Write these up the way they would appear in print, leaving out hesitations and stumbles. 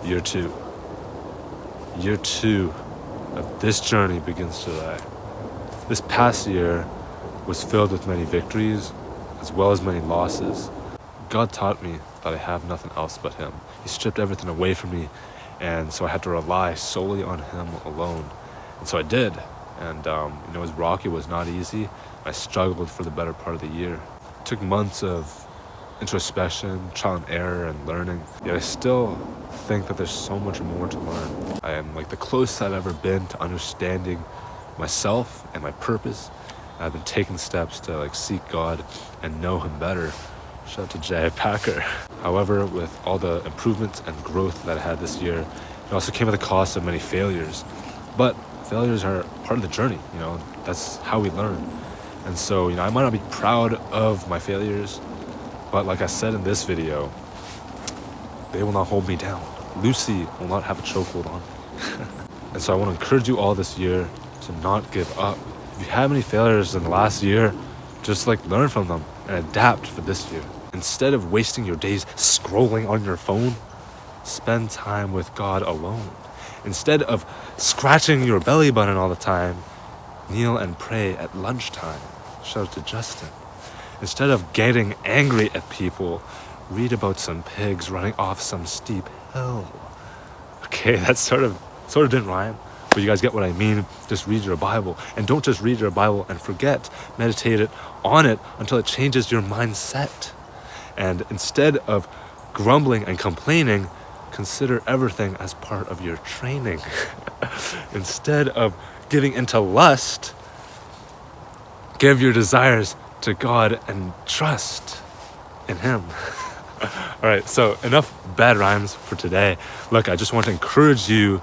Year 2. Year 2 of this journey begins today. This past year was filled with many victories as well as many losses. God taught me that I have nothing else but Him. He stripped everything away from me, and so I had to rely solely on Him alone. And so I did. And it was rocky, it was not easy. I struggled for the better part of the year. It took months of introspection, trial and error, and learning. Yet I still think that there's so much more to learn. I am the closest I've ever been to understanding myself and my purpose. I've been taking steps to seek God and know Him better. Shout out to Jaime. However, with all the improvements and growth that I had this year, it also came at the cost of many failures. But failures are part of the journey, that's how we learn. And so, I might not be proud of my failures, but like I said in this video, they will not hold me down. Lucy will not have a chokehold on me. And so I want to encourage you all this year to not give up. If you have any failures in the last year, just learn from them and adapt for this year. Instead of wasting your days scrolling on your phone, spend time with God alone. Instead of scratching your belly button all the time, kneel and pray at lunchtime. Shout out to Justin. Instead of getting angry at people, read about some pigs running off some steep hill. Okay, that sort of didn't rhyme, but you guys get what I mean. Just read your Bible, and don't just read your Bible and forget. Meditate on it until it changes your mindset. And instead of grumbling and complaining, consider everything as part of your training. Instead of giving into lust, give your desires to God and trust in Him. All right, so enough bad rhymes for today. Look, I just want to encourage you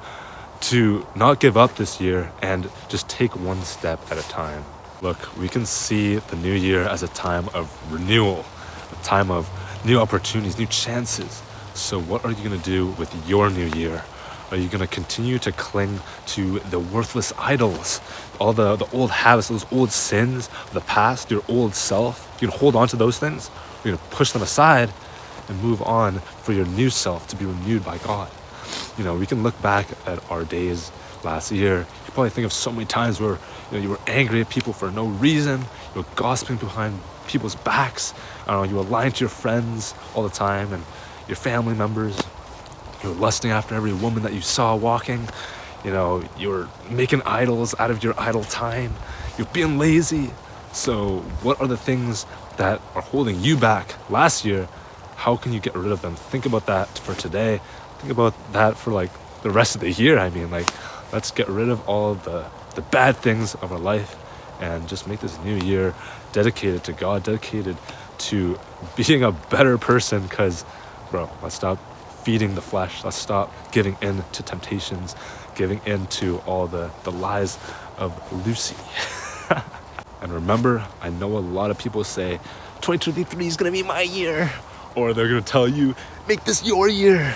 to not give up this year and just take one step at a time. Look, we can see the new year as a time of renewal, a time of new opportunities, new chances. So what are you going to do with your new year? Are you going to continue to cling to the worthless idols, all the old habits, those old sins of the past, your old self? You can hold on to those things. You're going to push them aside and move on for your new self to be renewed by God. We can look back at our days last year. You probably think of so many times where you were angry at people for no reason. You were gossiping behind people's backs. You were lying to your friends all the time and your family members. You were lusting after every woman that you saw walking. You were making idols out of your idle time. You're being lazy. So what are the things that are holding you back last year? How can you get rid of them? Think about that for today. Think about that for the rest of the year. Let's get rid of all the bad things of our life and just make this new year dedicated to God, dedicated to being a better person. Because, let's stop feeding the flesh. Let's stop giving in to temptations, giving in to all the lies of Lucy. And remember, I know a lot of people say 2023 is going to be my year, or they're going to tell you, make this your year.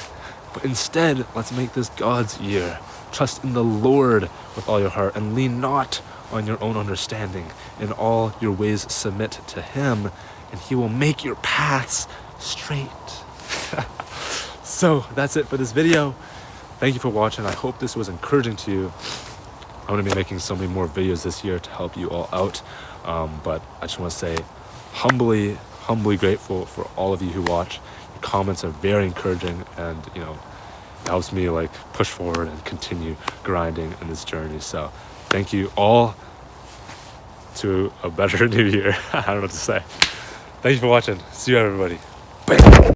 But instead, let's make this God's year. Trust in the Lord with all your heart and lean not on your own understanding. In all your ways submit to Him, and He will make your paths straight. So that's it for this video. Thank you for watching. I hope this was encouraging to you. I'm going to be making so many more videos this year to help you all out. But I just want to say humbly grateful for all of you who watch. Your comments are very encouraging, and it helps me push forward and continue grinding in this journey. So thank you all. To a better new year. I don't know what to say. Thank you for watching. See you, everybody. Bam.